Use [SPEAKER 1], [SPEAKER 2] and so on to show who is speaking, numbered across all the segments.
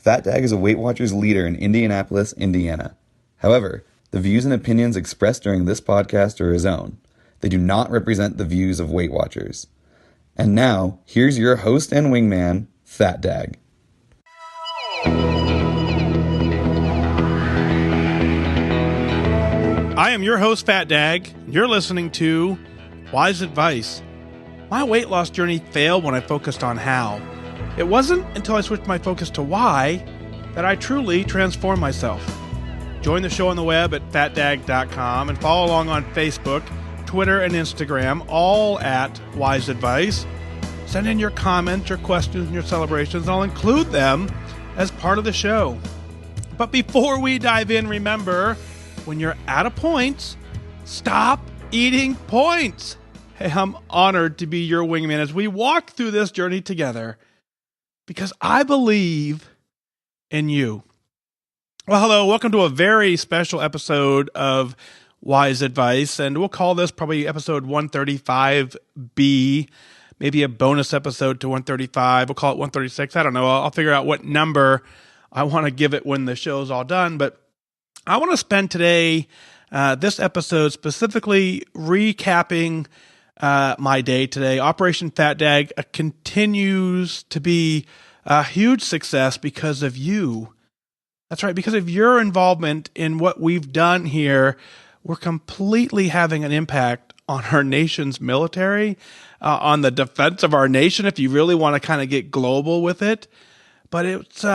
[SPEAKER 1] FatDag is a Weight Watchers leader in Indianapolis, Indiana. However, the views and opinions expressed during this podcast are his own. They do not represent the views of Weight Watchers. And now, here's your host and wingman, FatDag.
[SPEAKER 2] I am your host, FatDag. You're listening to Wise Advice. My weight loss journey failed when I focused on how. It wasn't until I switched my focus to why that I truly transformed myself. Join the show on the web at fatdag.com and follow along on Facebook, Twitter, and Instagram, all at Wise Advice. Send in your comments, your questions, and your celebrations, and I'll include them as part of the show. But before we dive in, remember, when you're out of points, stop eating points. Hey, I'm honored to be your wingman as we walk through this journey together because I believe in you. Well, hello, welcome to a very special episode of Wise Advice, and we'll call this probably episode 135B, maybe a bonus episode to 135. We'll call it 136. I don't know. I'll figure out what number I want to give it when the show's all done, but I want to spend today, this episode specifically recapping my day today. Operation FatDag continues to be a huge success because of you. That's right, because of your involvement in what we've done here. We're completely having an impact on our nation's military, on the defense of our nation, if you really want to kind of get global with it. But it was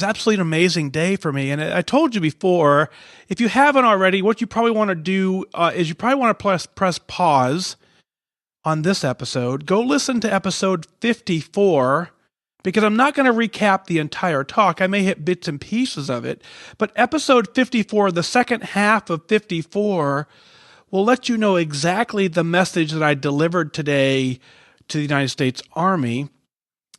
[SPEAKER 2] absolutely an amazing day for me. And I told you before, if you haven't already, what you probably want to do is you probably want to press pause on this episode. Go listen to episode 54, because I'm not going to recap the entire talk. I may hit bits and pieces of it. But episode 54, the second half of 54, will let you know exactly the message that I delivered today to the United States Army.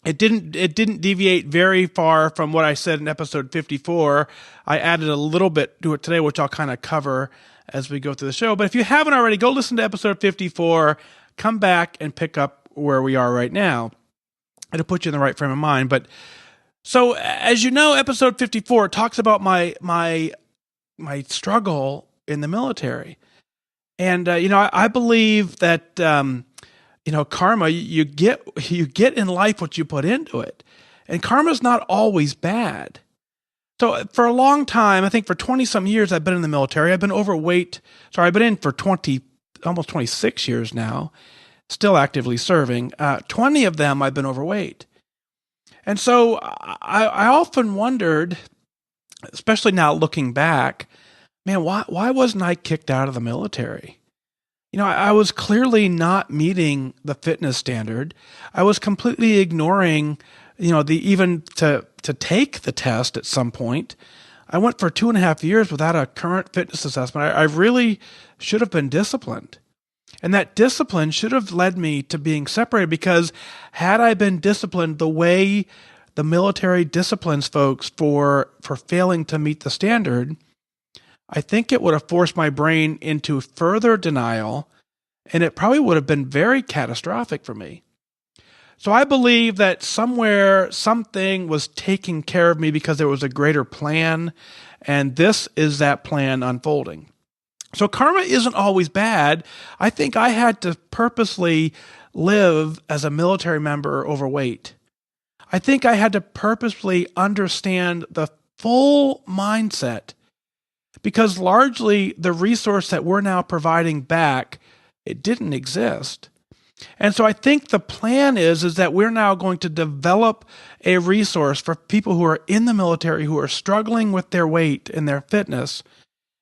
[SPEAKER 2] It didn't deviate very far from what I said in episode 54. I added a little bit to it today, which I'll kind of cover as we go through the show. But if you haven't already, go listen to episode 54, come back and pick up where we are right now. It'll put you in the right frame of mind. But so, as you know, episode 54 talks about my struggle in the military. And, I believe that, karma, you get in life what you put into it. And karma's not always bad. So for a long time, I think for 20 some years, I've been in the military. I've been overweight. I've been in for almost 26 years now, still actively serving. 20 of them I've been overweight. And so I often wondered, especially now looking back, man, why wasn't I kicked out of the military? I was clearly not meeting the fitness standard. I was completely ignoring, even to take the test at some point. I went for 2.5 years without a current fitness assessment. I really should have been disciplined. And that discipline should have led me to being separated, because had I been disciplined the way the military disciplines folks for failing to meet the standard, I think it would have forced my brain into further denial, and it probably would have been very catastrophic for me. So I believe that somewhere something was taking care of me because there was a greater plan, and this is that plan unfolding. So karma isn't always bad. I think I had to purposely live as a military member overweight. I think I had to purposely understand the full mindset, because largely the resource that we're now providing back, it didn't exist. And so I think the plan is that we're now going to develop a resource for people who are in the military who are struggling with their weight and their fitness.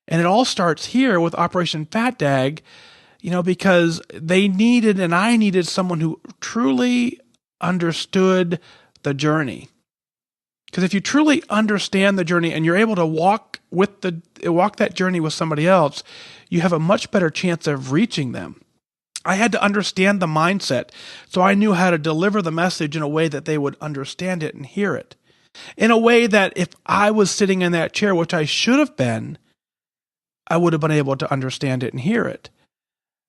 [SPEAKER 2] And it all starts here with Operation FatDag, because they needed, and I needed, someone who truly understood the journey. Because if you truly understand the journey and you're able to walk that journey with somebody else, you have a much better chance of reaching them. I had to understand the mindset, so I knew how to deliver the message in a way that they would understand it and hear it. In a way that if I was sitting in that chair, which I should have been, I would have been able to understand it and hear it.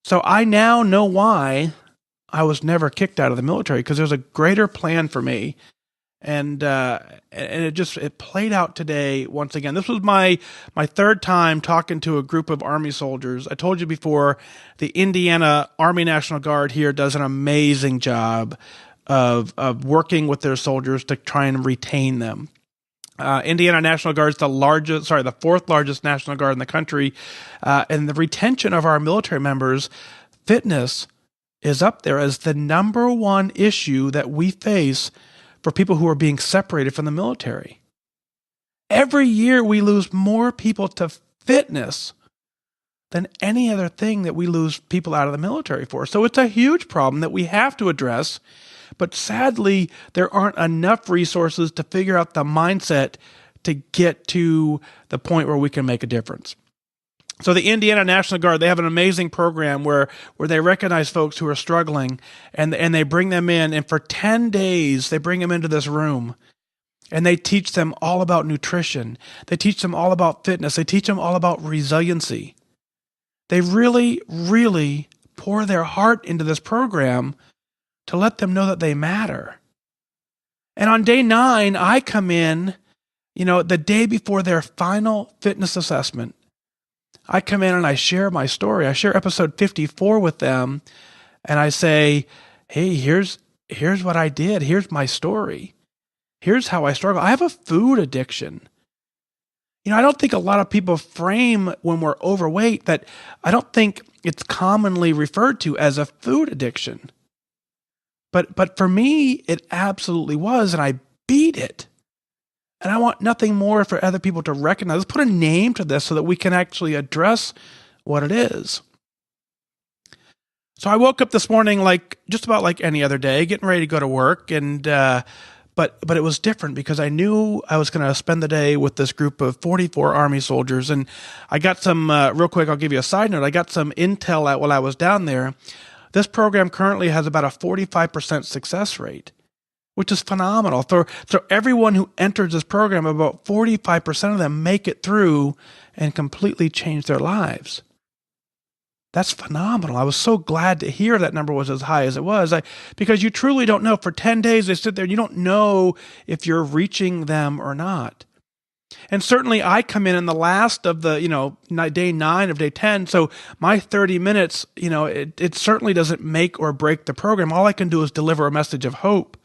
[SPEAKER 2] So I now know why I was never kicked out of the military, because there's a greater plan for me. And it played out today once again. This was my third time talking to a group of Army soldiers. I told you before, the Indiana Army National Guard here does an amazing job of working with their soldiers to try and retain them. Indiana National Guard is the fourth largest National Guard in the country, and the retention of our military members, fitness is up there as the number one issue that we face for people who are being separated from the military. Every year we lose more people to fitness than any other thing that we lose people out of the military for. So it's a huge problem that we have to address. But sadly, there aren't enough resources to figure out the mindset to get to the point where we can make a difference. So the Indiana National Guard, they have an amazing program where they recognize folks who are struggling and they bring them in. And for 10 days, they bring them into this room and they teach them all about nutrition. They teach them all about fitness. They teach them all about resiliency. They really, really pour their heart into this program to let them know that they matter. And on day 9, I come in, the day before their final fitness assessment. I come in and I share my story. I share episode 54 with them, and I say, hey, here's what I did. Here's my story. Here's how I struggle. I have a food addiction. I don't think a lot of people frame when we're overweight that I don't think it's commonly referred to as a food addiction. But for me, it absolutely was, and I beat it. And I want nothing more for other people to recognize. Let's put a name to this so that we can actually address what it is. So I woke up this morning just about like any other day, getting ready to go to work, and but it was different because I knew I was going to spend the day with this group of 44 Army soldiers. And I got some real quick. I'll give you a side note. I got some intel out while I was down there. This program currently has about a 45% success rate, which is phenomenal. So everyone who enters this program, about 45% of them make it through and completely change their lives. That's phenomenal. I was so glad to hear that number was as high as it was, because you truly don't know. For 10 days, they sit there and you don't know if you're reaching them or not. And certainly I come in the last of the, day 9 of day 10. So my 30 minutes, it certainly doesn't make or break the program. All I can do is deliver a message of hope,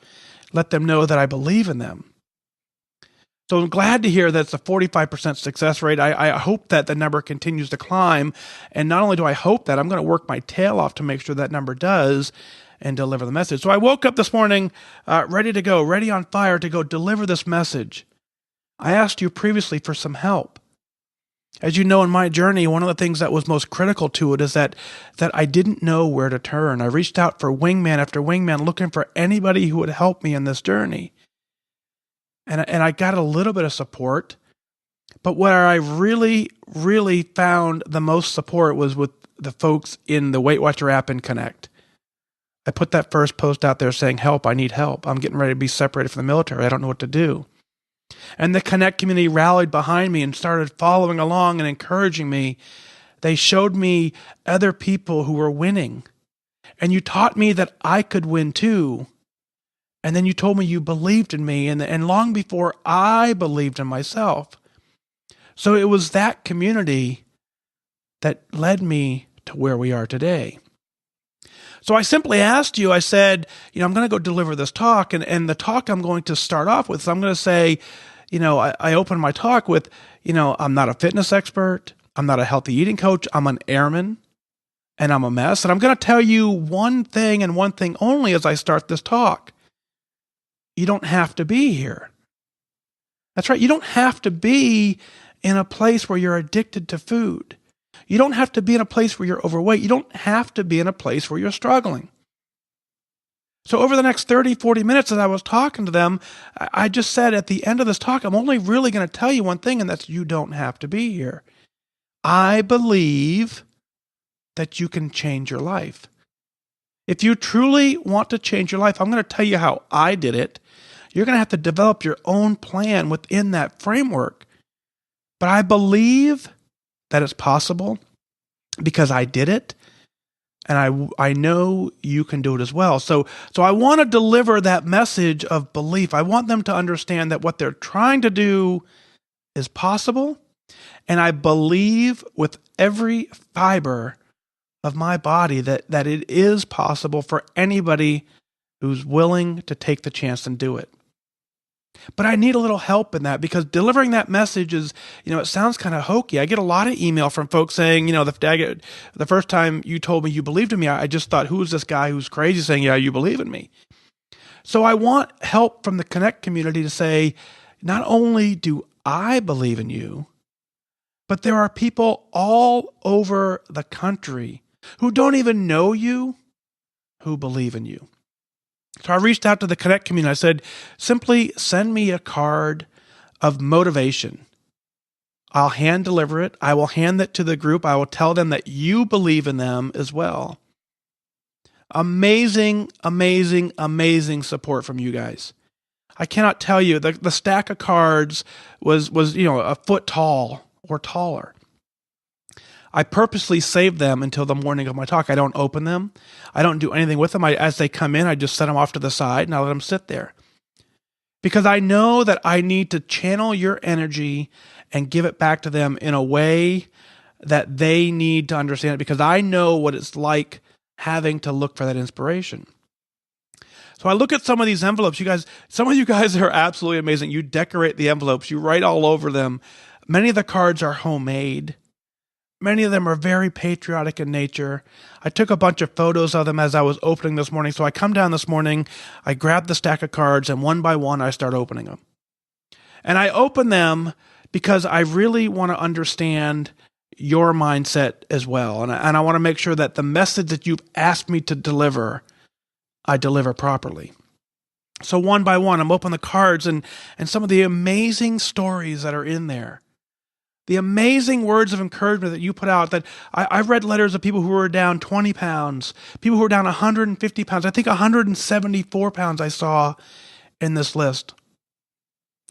[SPEAKER 2] let them know that I believe in them. So I'm glad to hear that it's a 45% success rate. I hope that the number continues to climb. And not only do I hope that, I'm going to work my tail off to make sure that number does and deliver the message. So I woke up this morning ready to go, ready on fire to go deliver this message. I asked you previously for some help. As you know, in my journey, one of the things that was most critical to it is that I didn't know where to turn. I reached out for wingman after wingman, looking for anybody who would help me in this journey. And I got a little bit of support, but where I really, really found the most support was with the folks in the Weight Watcher app and Connect. I put that first post out there saying, help, I need help. I'm getting ready to be separated from the military. I don't know what to do. And the Connect community rallied behind me and started following along and encouraging me. They showed me other people who were winning. And you taught me that I could win too. And then you told me you believed in me, and long before I believed in myself. So it was that community that led me to where we are today. So I simply asked you, I said, I'm going to go deliver this talk, and the talk I'm going to start off with, so I'm going to say, I open my talk with, I'm not a fitness expert, I'm not a healthy eating coach, I'm an airman, and I'm a mess, and I'm going to tell you one thing and one thing only as I start this talk. You don't have to be here. That's right. You don't have to be in a place where you're addicted to food. You don't have to be in a place where you're overweight. You don't have to be in a place where you're struggling. So over the next 30, 40 minutes as I was talking to them, I just said at the end of this talk, I'm only really going to tell you one thing, and that's you don't have to be here. I believe that you can change your life. If you truly want to change your life, I'm going to tell you how I did it. You're going to have to develop your own plan within that framework. But I believe that it's possible because I did it. And I know you can do it as well. So I want to deliver that message of belief. I want them to understand that what they're trying to do is possible. And I believe with every fiber of my body that it is possible for anybody who's willing to take the chance and do it. But I need a little help in that, because delivering that message is, it sounds kind of hokey. I get a lot of email from folks saying, the first time you told me you believed in me, I just thought, who's this guy who's crazy saying, yeah, you believe in me? So I want help from the Connect community to say, not only do I believe in you, but there are people all over the country who don't even know you who believe in you. So I reached out to the Connect community. I said, simply send me a card of motivation. I'll hand deliver it. I will hand it to the group. I will tell them that you believe in them as well. Amazing, amazing, amazing support from you guys. I cannot tell you, the stack of cards was a foot tall or taller. I purposely saved them until the morning of my talk. I don't open them. I don't do anything with them. As they come in, I just set them off to the side and I let them sit there. Because I know that I need to channel your energy and give it back to them in a way that they need to understand it, because I know what it's like having to look for that inspiration. So I look at some of these envelopes. Some of you guys are absolutely amazing. You decorate the envelopes. You write all over them. Many of the cards are homemade. Many of them are very patriotic in nature. I took a bunch of photos of them as I was opening this morning. So I come down this morning, I grab the stack of cards, and one by one, I start opening them. And I open them because I really want to understand your mindset as well. And I want to make sure that the message that you've asked me to deliver, I deliver properly. So one by one, I'm opening the cards and some of the amazing stories that are in there. The amazing words of encouragement that you put out. That I read letters of people who were down 20 pounds, people who were down 150 pounds. I think 174 pounds I saw in this list.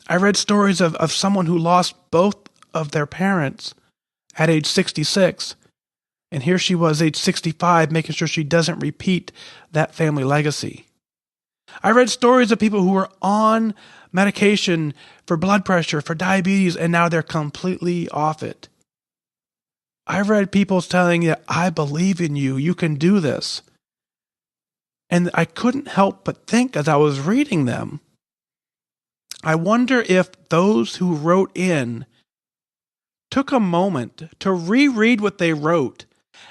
[SPEAKER 2] I read stories of someone who lost both of their parents at age 66. And here she was, age 65, making sure she doesn't repeat that family legacy. I read stories of people who were on medication for blood pressure, for diabetes, and now they're completely off it. I read people telling you, I believe in you, you can do this. And I couldn't help but think as I was reading them, I wonder if those who wrote in took a moment to reread what they wrote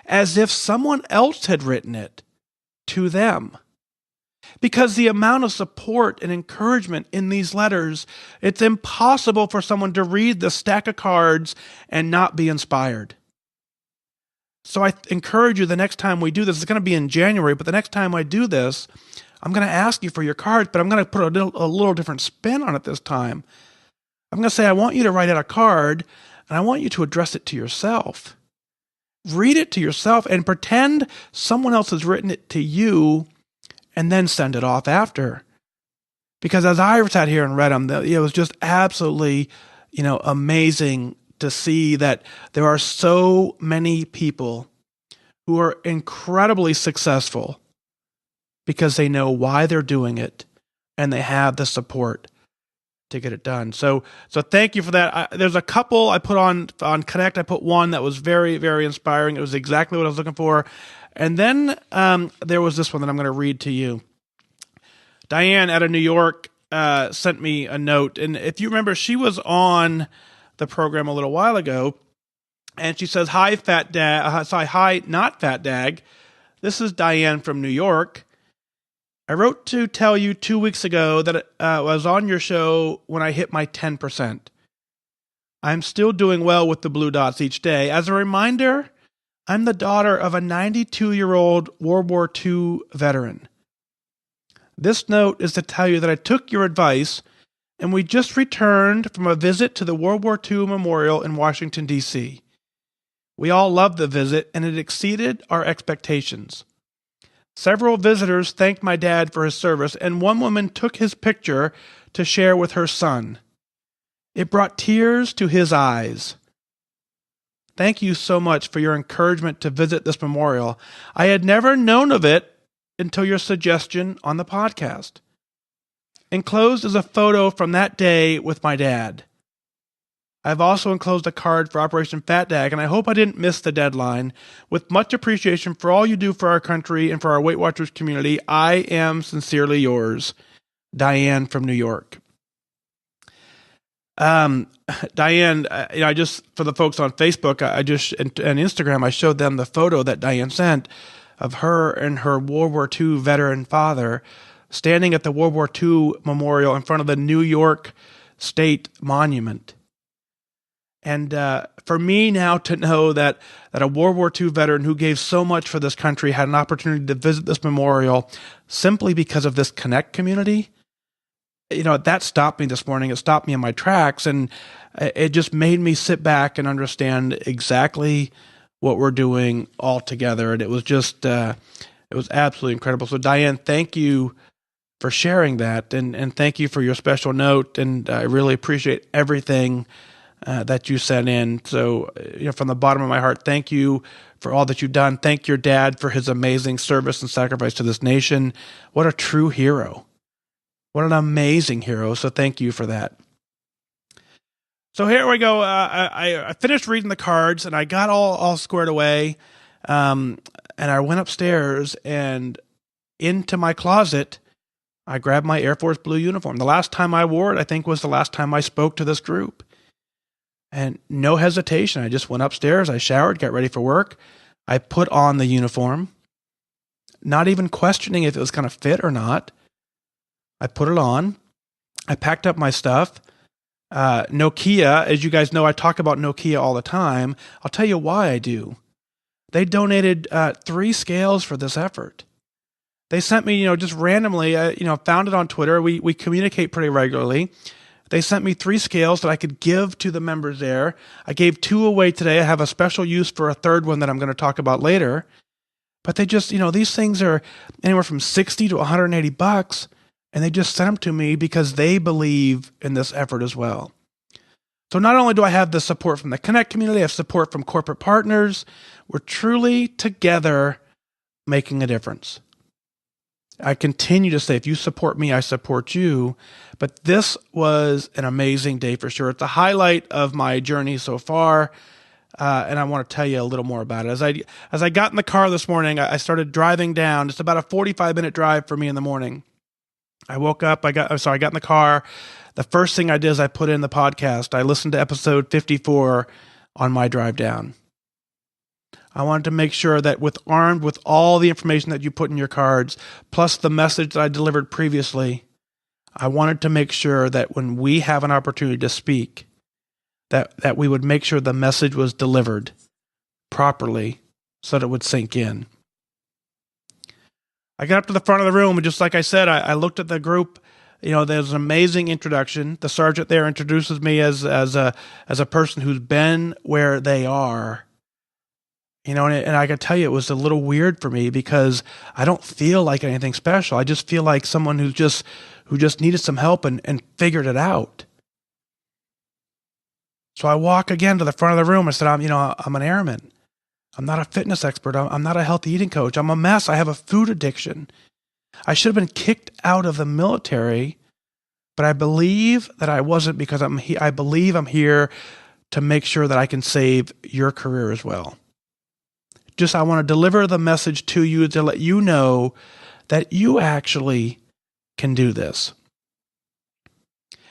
[SPEAKER 2] as if someone else had written it to them. Because the amount of support and encouragement in these letters, it's impossible for someone to read the stack of cards and not be inspired. So I encourage you, the next time we do this, it's going to be in January, but the next time I do this, I'm going to ask you for your cards, but I'm going to put a little different spin on it this time. I'm going to say, I want you to write out a card, and I want you to address it to yourself. Read it to yourself and pretend someone else has written it to you, and then send it off after. Because as I sat here and read them, it was just absolutely, amazing to see that there are so many people who are incredibly successful because they know why they're doing it and they have the support to get it done. So thank you for that. There's a couple I put on Connect. I put one that was very, very inspiring. It was exactly what I was looking for. And then there was this one that I'm going to read to you. Diane out of New York sent me a note. And if you remember, she was on the program a little while ago. And she says, hi, hi, not FatDag. This is Diane from New York. I wrote to tell you 2 weeks ago that I was on your show when I hit my 10%. I'm still doing well with the blue dots each day. As a reminder, I'm the daughter of a 92-year-old World War II veteran. This note is to tell you that I took your advice, and we just returned from a visit to the World War II Memorial in Washington, D.C. We all loved the visit, and it exceeded our expectations. Several visitors thanked my dad for his service, and one woman took his picture to share with her son. It brought tears to his eyes. thank you so much for your encouragement to visit this memorial. I had never known of it until your suggestion on the podcast. Enclosed is a photo from that day with my dad. I've also enclosed a card for Operation FatDag, and I hope I didn't miss the deadline. With much appreciation for all you do for our country and for our Weight Watchers community, I am sincerely yours, Diane from New York. Diane, I just, for the folks on Facebook, and Instagram, I showed them the photo that Diane sent of her and her World War II veteran father standing at the World War II memorial in front of the New York State Monument. And for me now to know that a World War II veteran who gave so much for this country had an opportunity to visit this memorial simply because of this Connect community, that stopped me this morning. It stopped me in my tracks, and it just made me sit back and understand exactly what we're doing all together. And it was just, it was absolutely incredible. So Diane, thank you for sharing that, and thank you for your special note. And I really appreciate everything that you sent in. So, from the bottom of my heart, thank you for all that you've done. Thank your dad for his amazing service and sacrifice to this nation. What a true hero. What an amazing hero. So thank you for that. So here we go. I finished reading the cards, and I got all squared away. And I went upstairs and into my closet. I grabbed my Air Force Blue uniform. The last time I wore it, I think, was the last time I spoke to this group. And no hesitation, I just went upstairs, I showered, got ready for work. I put on the uniform, not even questioning if it was going to fit or not. I put it on. I packed up my stuff. Nokia, as you guys know, I talk about Nokia all the time. I'll tell you why I do. They donated 3 scales for this effort. They sent me, just randomly, found it on Twitter. We communicate pretty regularly. They sent me 3 scales that I could give to the members there. I gave 2 away today. I have a special use for a 3rd one that I'm going to talk about later. But they just, these things are anywhere from $60 to $180, and they just sent them to me because they believe in this effort as well. So not only do I have the support from the Connect community, I have support from corporate partners. We're truly together making a difference. I continue to say, if you support me, I support you. But this was an amazing day for sure. It's a highlight of my journey so far, and I want to tell you a little more about it. As I got in the car this morning, I started driving down. It's about a 45-minute drive for me in the morning. I woke up. I got in the car. The first thing I did is I put in the podcast. I listened to episode 54 on my drive down. I wanted to make sure that armed with all the information that you put in your cards, plus the message that I delivered previously, I wanted to make sure that when we have an opportunity to speak, that we would make sure the message was delivered properly so that it would sink in. I got up to the front of the room, and just like I said, I looked at the group. There's an amazing introduction. The sergeant there introduces me as a person who's been where they are. And I can tell you, it was a little weird for me because I don't feel like anything special. I just feel like someone who just needed some help and figured it out. So I walk again to the front of the room. I said, I'm an airman. I'm not a fitness expert. I'm not a healthy eating coach. I'm a mess. I have a food addiction. I should have been kicked out of the military, but I believe that I wasn't because I believe I'm here to make sure that I can save your career as well. I want to deliver the message to you to let you know that you actually can do this.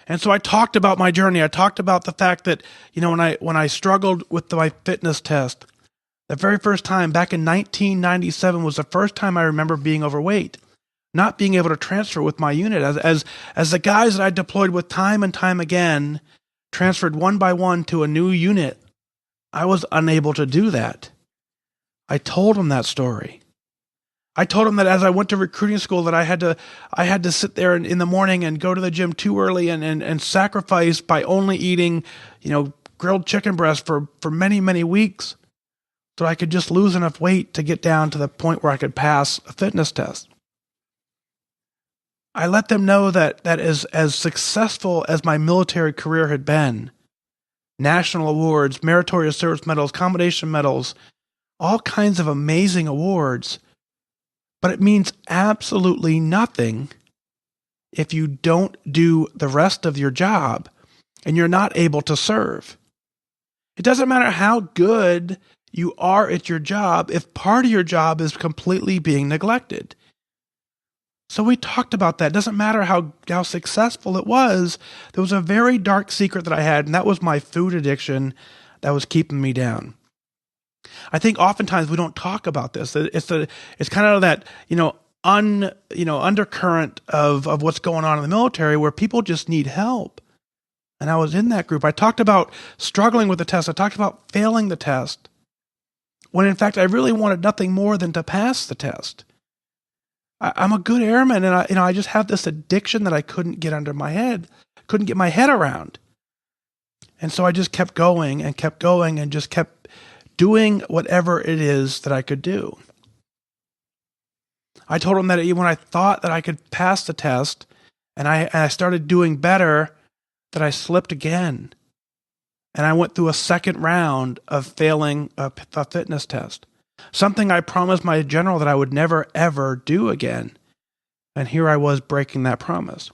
[SPEAKER 2] And so I talked about my journey. I talked about the fact that, when I struggled with my fitness test, the very first time back in 1997 was the first time I remember being overweight, not being able to transfer with my unit. As the guys that I deployed with time and time again transferred one by one to a new unit, I was unable to do that. I told him that story. I told him that as I went to recruiting school that I had to sit there in the morning and go to the gym too early and sacrifice by only eating, grilled chicken breast for many, many weeks so I could just lose enough weight to get down to the point where I could pass a fitness test. I let them know that as successful as my military career had been, national awards, meritorious service medals, commendation medals, all kinds of amazing awards. But it means absolutely nothing if you don't do the rest of your job and you're not able to serve. It doesn't matter how good you are at your job if part of your job is completely being neglected. So we talked about that. It doesn't matter how successful it was. There was a very dark secret that I had, and that was my food addiction that was keeping me down. I think oftentimes we don't talk about this. It's kind of that, undercurrent of what's going on in the military where people just need help. And I was in that group. I talked about struggling with the test. I talked about failing the test. When in fact, I really wanted nothing more than to pass the test. I'm a good airman, and I just have this addiction that I couldn't get my head around. And so I just kept going and just kept doing whatever it is that I could do. I told him that when I thought that I could pass the test and I started doing better, that I slipped again. And I went through a second round of failing a fitness test. Something I promised my general that I would never, ever do again. And here I was breaking that promise.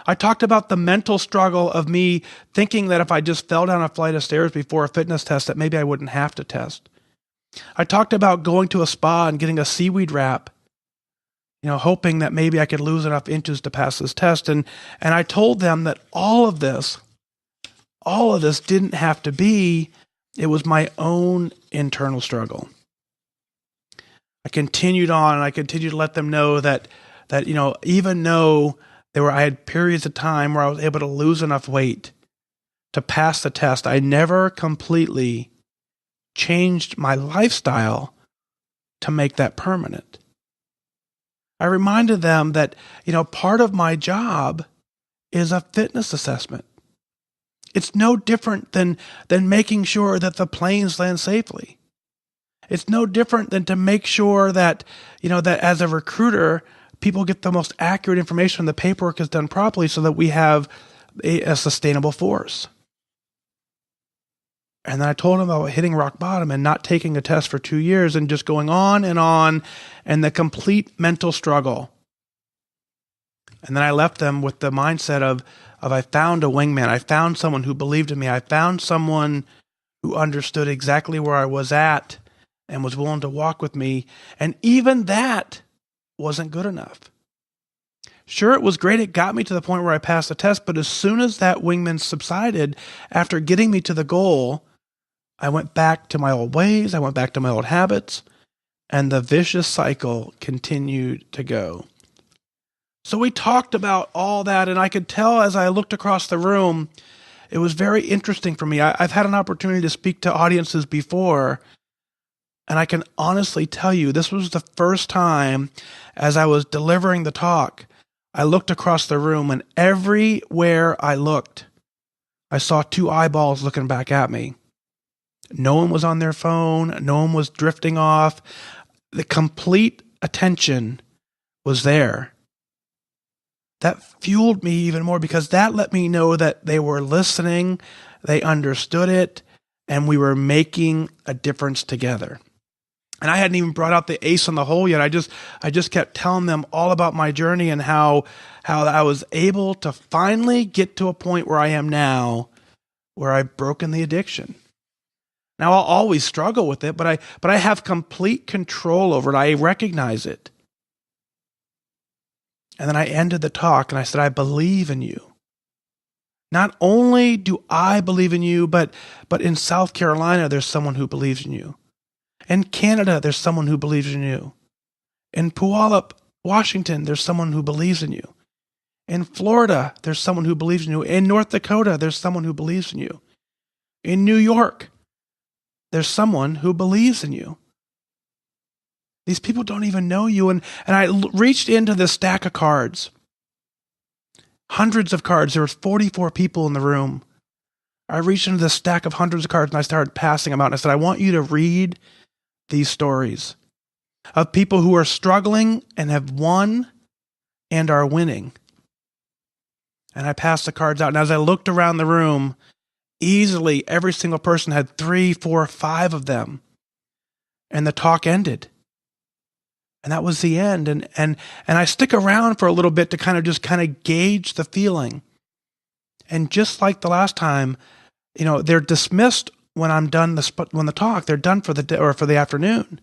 [SPEAKER 2] I talked about the mental struggle of me thinking that if I just fell down a flight of stairs before a fitness test, that maybe I wouldn't have to test. I talked about going to a spa and getting a seaweed wrap, hoping that maybe I could lose enough inches to pass this test. And I told them that all of this didn't have to be. It was my own internal struggle. I continued on, and I continued to let them know that even though I had periods of time where I was able to lose enough weight to pass the test, I never completely changed my lifestyle to make that permanent. I reminded them that, part of my job is a fitness assessment. It's no different than making sure that the planes land safely. It's no different than to make sure that, that as a recruiter, people get the most accurate information and the paperwork is done properly so that we have a sustainable force. And then I told him about hitting rock bottom and not taking a test for 2 years and just going on and the complete mental struggle. And then I left them with the mindset of I found a wingman. I found someone who believed in me. I found someone who understood exactly where I was at and was willing to walk with me. And even that wasn't good enough. Sure, it was great. It got me to the point where I passed the test. But as soon as that wingman subsided, after getting me to the goal, I went back to my old ways. I went back to my old habits. And the vicious cycle continued to go. So we talked about all that. And I could tell as I looked across the room, it was very interesting for me. I've had an opportunity to speak to audiences before. And I can honestly tell you, this was the first time as I was delivering the talk, I looked across the room, and everywhere I looked, I saw two eyeballs looking back at me. No one was on their phone. No one was drifting off. The complete attention was there. That fueled me even more because that let me know that they were listening, they understood it, and we were making a difference together. And I hadn't even brought out the ace on the hole yet. I just kept telling them all about my journey and how I was able to finally get to a point where I am now, where I've broken the addiction. Now I'll always struggle with it, but I have complete control over it. I recognize it. And then I ended the talk and I said, I believe in you. Not only do I believe in you, but in South Carolina, there's someone who believes in you. In Canada, there's someone who believes in you. In Puyallup, Washington, there's someone who believes in you. In Florida, there's someone who believes in you. In North Dakota, there's someone who believes in you. In New York, there's someone who believes in you. These people don't even know you. And I reached into this stack of cards. Hundreds of cards. There were 44 people in the room. I reached into this stack of hundreds of cards and I started passing them out. And I said, I want you to read these stories of people who are struggling and have won and are winning. And I passed the cards out. And as I looked around the room, Easily, every single person had 3, 4, 5 of them. And the talk ended. And that was the end. And I stick around for a little bit to kind of gauge the feeling. And just like the last time, they're dismissed when I'm done when the talk, they're done for the day or for the afternoon.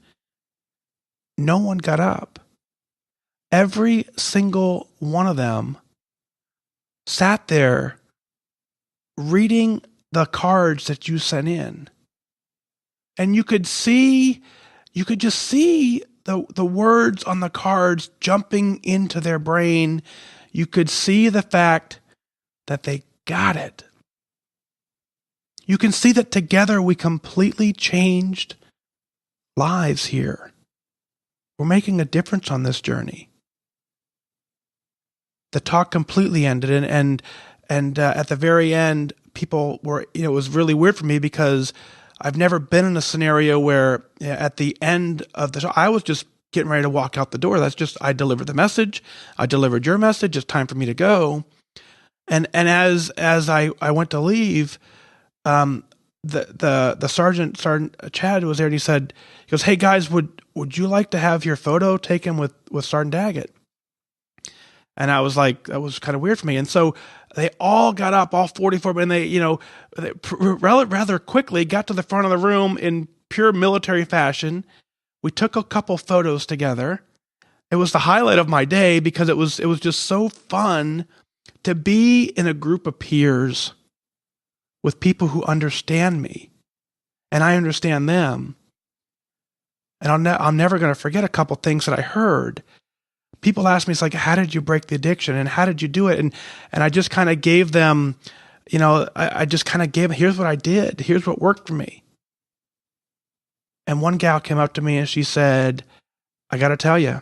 [SPEAKER 2] No one got up. Every single one of them sat there reading the cards that you sent in. And you could just see the words on the cards jumping into their brain. You could see the fact that they got it. You can see that together we completely changed lives here. We're making a difference on this journey. The talk completely ended, and at the very end, people were, it was really weird for me because I've never been in a scenario where at the end of the show, I was just getting ready to walk out the door. That's just, I delivered the message. I delivered your message. It's time for me to go. And as I went to leave, the Sergeant Chad was there, and he goes, "Hey guys, would you like to have your photo taken with Sergeant Daggett?" And I was like, that was kind of weird for me. And so they all got up, all 44, and they rather quickly got to the front of the room in pure military fashion. We took a couple photos together. It was the highlight of my day because it was just so fun to be in a group of peers with people who understand me and I understand them. And I'm never going to forget a couple things that I heard. People ask me, it's like, how did you break the addiction and how did you do it? And I just kind of gave them, I just kind of gave them, here's what I did. Here's what worked for me. And one gal came up to me and she said, "I got to tell you,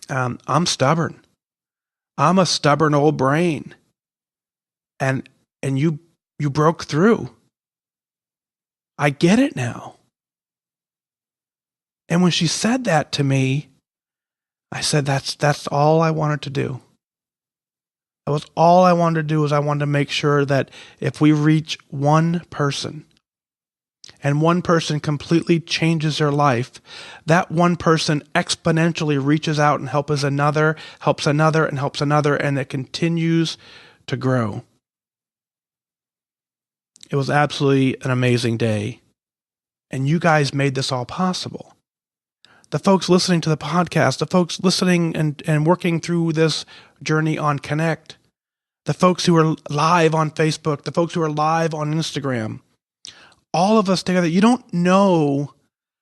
[SPEAKER 2] I'm stubborn. I'm a stubborn old brain. And you broke through. I get it now." And when she said that to me, I said, that's all I wanted to do. That was all I wanted to do, is I wanted to make sure that if we reach one person and one person completely changes their life, that one person exponentially reaches out and helps another, and it continues to grow. It was absolutely an amazing day. And you guys made this all possible. The folks listening to the podcast, the folks listening and working through this journey on Connect, the folks who are live on Facebook, the folks who are live on Instagram, all of us together. You don't know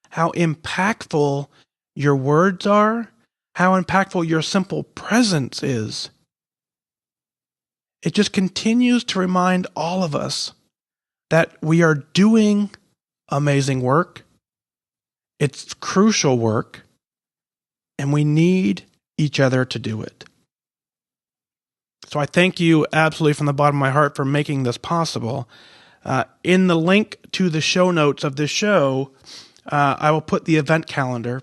[SPEAKER 2] how impactful your words are, how impactful your simple presence is. It just continues to remind all of us that we are doing amazing work. It's crucial work, and we need each other to do it. So I thank you absolutely from the bottom of my heart for making this possible. In the link to the show notes of this show, I will put the event calendar.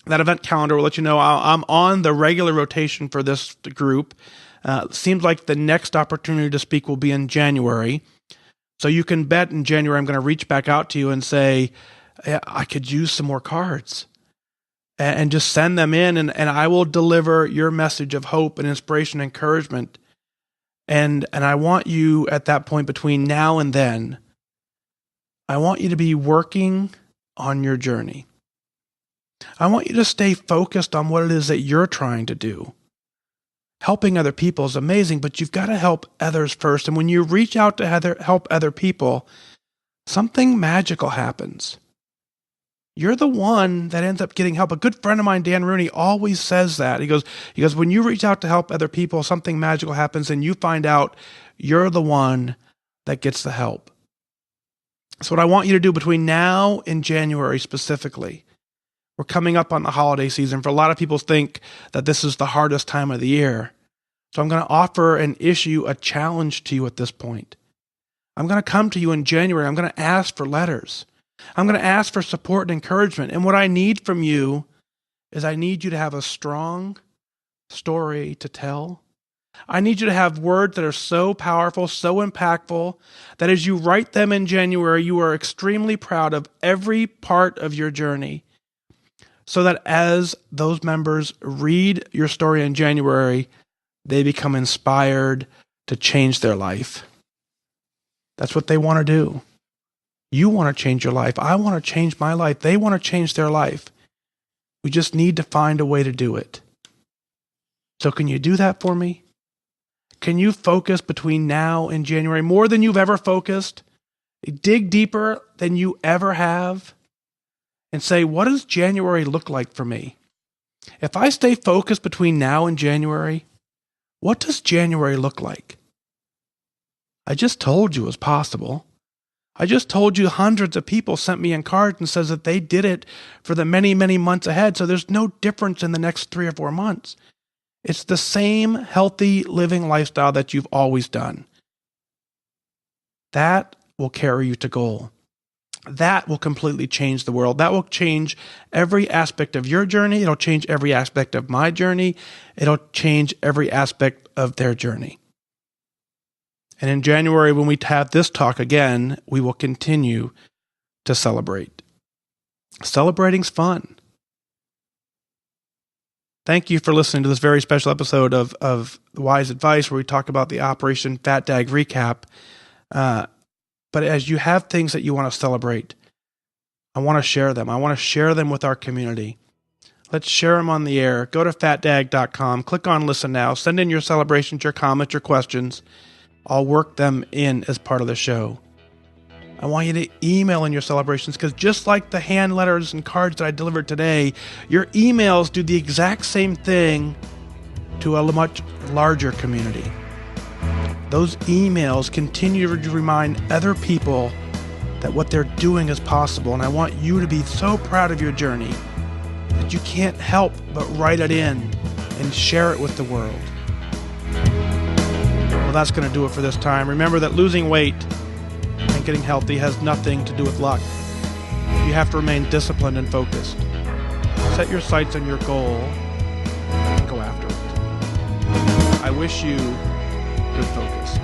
[SPEAKER 2] That event calendar will let you know I'm on the regular rotation for this group. Seems like the next opportunity to speak will be in January. So you can bet in January I'm going to reach back out to you and say, I could use some more cards, and just send them in, and I will deliver your message of hope and inspiration and encouragement. And I want you at that point, between now and then, I want you to be working on your journey. I want you to stay focused on what it is that you're trying to do. Helping other people is amazing, but you've got to help others first. And when you reach out to help other people, something magical happens. You're the one that ends up getting help. A good friend of mine, Dan Rooney, always says that. He goes, when you reach out to help other people, something magical happens, and you find out you're the one that gets the help. So what I want you to do between now and January specifically, we're coming up on the holiday season. For a lot of people think that this is the hardest time of the year. So I'm going to offer and issue a challenge to you at this point. I'm going to come to you in January. I'm going to ask for letters. I'm going to ask for support and encouragement. And what I need from you is I need you to have a strong story to tell. I need you to have words that are so powerful, so impactful, that as you write them in January, you are extremely proud of every part of your journey. So that as those members read your story in January, they become inspired to change their life. That's what they want to do. You want to change your life. I want to change my life. They want to change their life. We just need to find a way to do it. So can you do that for me? Can you focus between now and January more than you've ever focused? Dig deeper than you ever have and say, what does January look like for me? If I stay focused between now and January, what does January look like? I just told you it was possible. I just told you hundreds of people sent me in cards and says that they did it for the many, many months ahead. So there's no difference in the next 3 or 4 months. It's the same healthy living lifestyle that you've always done. That will carry you to goal. That will completely change the world. That will change every aspect of your journey. It'll change every aspect of my journey. It'll change every aspect of their journey. And in January, when we have this talk again, we will continue to celebrate. Celebrating's fun. Thank you for listening to this very special episode of Wise Advice, where we talk about the Operation FatDag recap. But as you have things that you want to celebrate, I want to share them. I want to share them with our community. Let's share them on the air. Go to fatdag.com, click on Listen Now, send in your celebrations, your comments, your questions. I'll work them in as part of the show. I want you to email in your celebrations, because just like the hand letters and cards that I delivered today, your emails do the exact same thing to a much larger community. Those emails continue to remind other people that what they're doing is possible, and I want you to be so proud of your journey that you can't help but write it in and share it with the world. Well, that's going to do it for this time. Remember that losing weight and getting healthy has nothing to do with luck. You have to remain disciplined and focused. Set your sights on your goal and go after it. I wish you good focus.